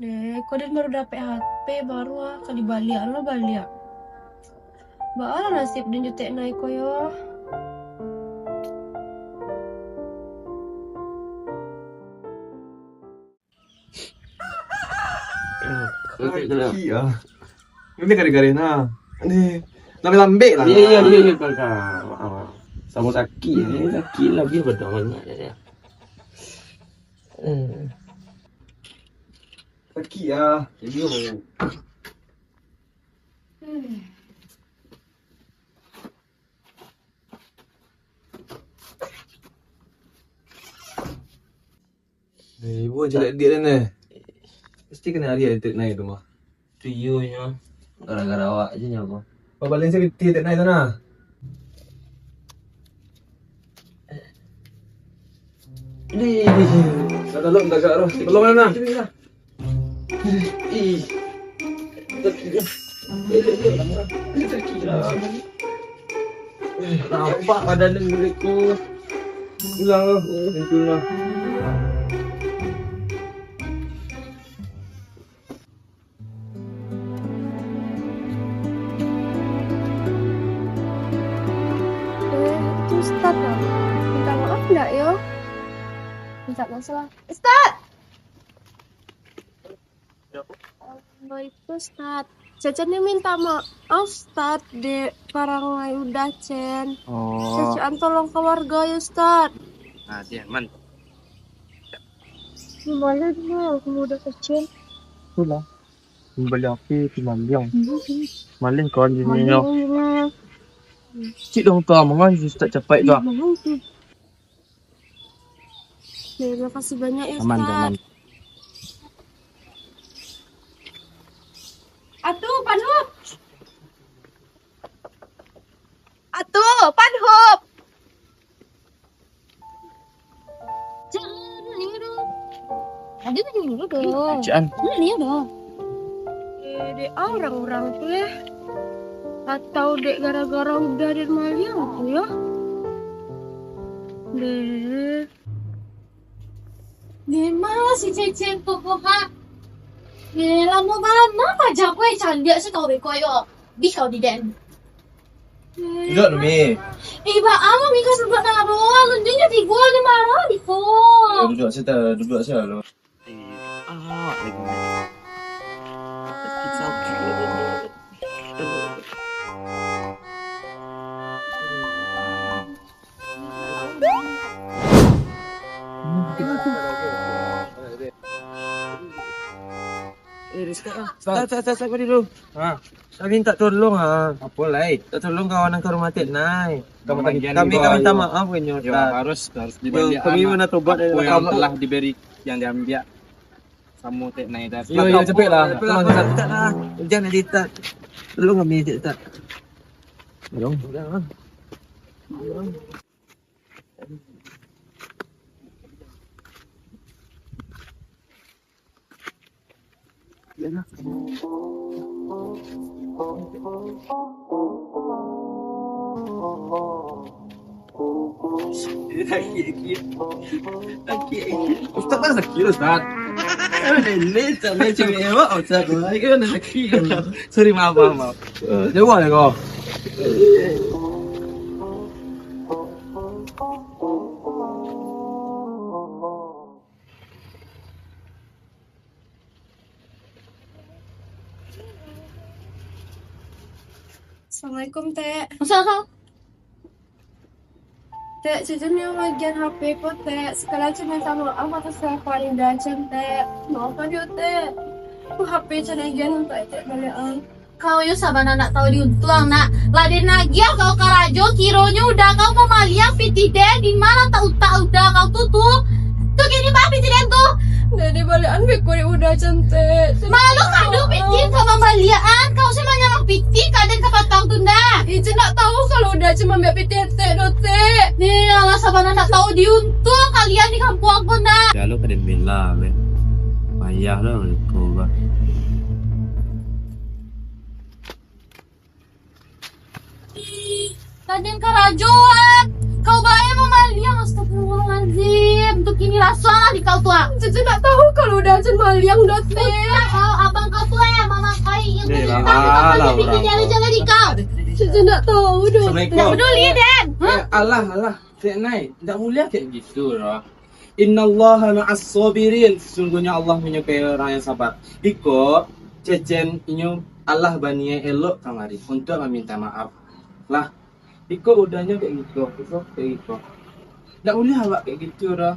Dek, kau baru dapet HP baru kali balik lo balik. Baala nasib dan jutek naik koyo. Iya. Ini gara-gara na. Ini lambe lah. Iya kakak. Sama sakit lagi berdoanya ya. Sakit ya. Jadi mau. Ibu jelek dia ni. Mesti kena hari ada naik tu mah. Tuyunya gara-gara awak aja nyapa. Bapak lain saya tidak naik tu nah. Ini Tolong tak kak roh. Tolong mana? ih. Nampak badan milikku. Hilang roh. Itulah. Itu Ustad lah. Minta maaf enggak yo? Minta masalah. Ustad! Oh itu Ustad. Cecen minta maaf Ustad dek parangai udah Cen. Oh. Cecen tolong keluarga ya Ustad. Nah, dia man. Gimana dia? Kamu udah kecil. Itulah. Beli api di Maliang. Malin kawan jenis yo. Cik dong tu amangan tak capai tu. Terima kasih banyak ya Aman, Ustad. aman. Atuh, Panhub. Atuh, Panhub. Jangan ini dong. Ada yang dulu dong. Bacaan. Ini dong. Dek orang-orang tuh ya. Atau dek gara-gara udah di Maliang tuh ya. Dek. Memang si Cecen tuh ha. Lama mana macam kau cantik sekali kau yo. Bikau di den. Duduk tu mi. Iba ama mika sebab naruh. Lunjungnya tiga ni marah di ko. Duduk saya duduk saya lo. Ah, lagi. Tak dulu. Saya minta tolong Apa lai? Tak tolong kawan angkar rumah tek nai. Kami minta maaf punya. Harus dibeli. Kami mana tobat dari Apa yang kamu. telah diberi yang diambil. Kamu tek naik dah. Yo cepet lah. Tolong tak lah. Jangan editat. Tolong kami editat. Tolong. Ustaz mana sakit Ustaz? Sorry, maaf. Jawab lah kau. Assalamualaikum Teh. Masa Teh, Cecen yang bagian HP ko Teh. Sekarang cuma sama atas paling dancen Teh. Kenapa dia Teh? Aku HP cina gian untuk Teh balian. kau yo sabana nak tahu diuntuang nak. Laden lagi kau karajo kironya udah kau ke Maliang pitiden di mana tak udah kau tuh. Tuh gini bah pitiden tuh. Jadi balian pikir udah cantik. Malu kado pitin sama baliaan. Kau sih banyak pitin kadang kapatang tunda. Ica nak tahu kalau udah cuma biar pitete dote. Nih, ala sabana nak tahu diuntung kalian di kampung aku nak. Ya lo kadang bela be. Payah lo kau ba. Kadang kerajuan. Kau bayar memaliang astagfirullahaladzim. Untuk ini rasa di kau tua. Ica nak tahu kalau udah cuma liang dote. Kau abang kau tua ya mama kai yang Nih, cerita lah, di kau lah, aja bikin orang jalan-jalan di kau. Ica nak tahu dote. Assalamualaikum. Peduli Den. Alah, Cik Nai, tak mulia kayak gitu lah. Innallaha ma'as sabirin. Sesungguhnya Allah menyukai orang yang sabar. Iko, Cecen inyo Allah baniai elok kamari untuk meminta maaf. Lah, Iko udahnya kayak gitu, kayak gitu. Tak mulia awak kayak gitu lah.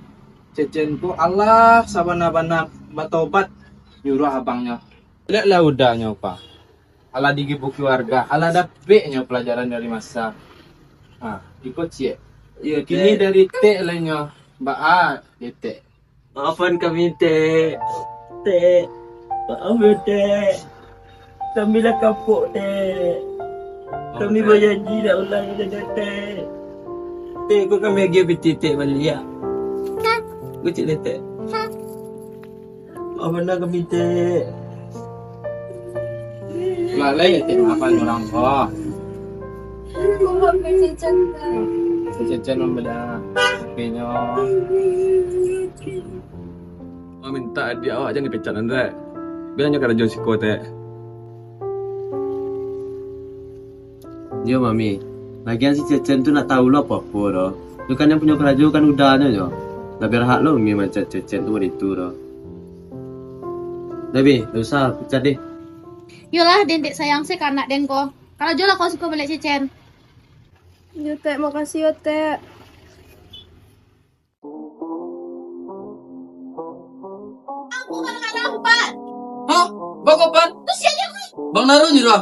Cecen ku Allah sabana-bana bertobat nyuruh abangnya. Lihatlah udahnya apa. Allah digibuk keluarga, Allah dapetnya pelajaran dari masa. Ikut cik. Ya, kini dari T lainnya. Mbak A, dia T. Maafkan kami, Teh. Teh. Maaf ya, Teh. Kami dah kapok, Teh. Kami berjanji dah ulang dengan Teh. Teh, kau kami lagi bertitik balik ya. Kau cik Teh. Maafkan kami, Teh. Lalai ya T, maafkan orang tua. Mohon Ica cantik. Cecen membeda. Tapi-nya. Mau minta dia awak jangan dipecat nanti. Bilangnya kada jauh siko teh. Yo, Mami. Lagian si Cecen tu nak tahu lo apa-apa dah. Tu kan yang punya kerajaan kan udahnya jo. Lebih berhak lo Mami macam Cecen tu itu dah. Lebih, tak usah pecat deh. Yolah Den dek sayang sih karena Den ko. Kalau jolah kau suka balik Cecen. Yote, makasih Yote. Aku kan gak nampak. Hah? Bang Kopan? Terus siapa gue? Bang Naru nyuruh.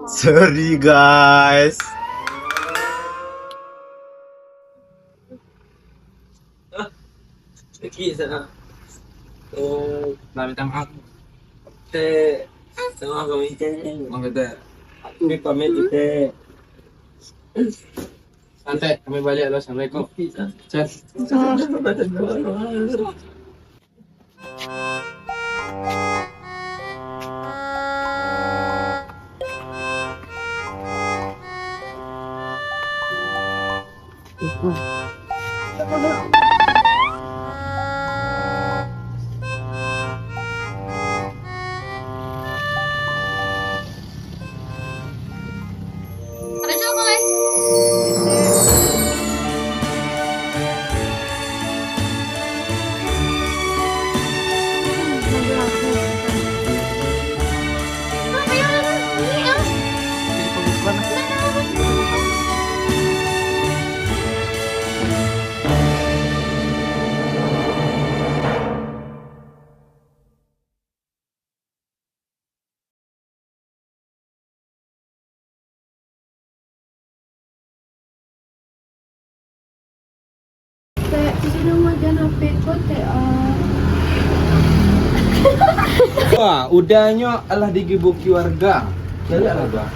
Sorry guys. Lagi sana. Nah, minta maaf. Teh. Sama kami, Teh. Mau kita. Aku pamit, Teh. Santai, kami balik lo. Assalamualaikum. Cen. Ada coba guys. Apa ya? Ini ya. Teh, Ica nak makan HP ko teh. Wah, udahnya Allah digibuki warga. Jadi apa, Bang?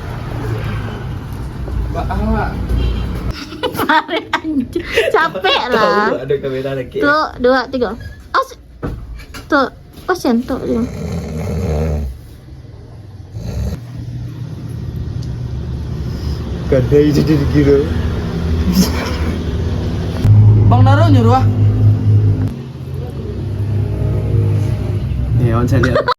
Mbak awak. Capek lah. Ada kamera lagi. Tuh, 2, 3. Tuh, pasien tuh dia. Kadai jadi gila. Bang Naru nyuruh. Nih, on saya lihat.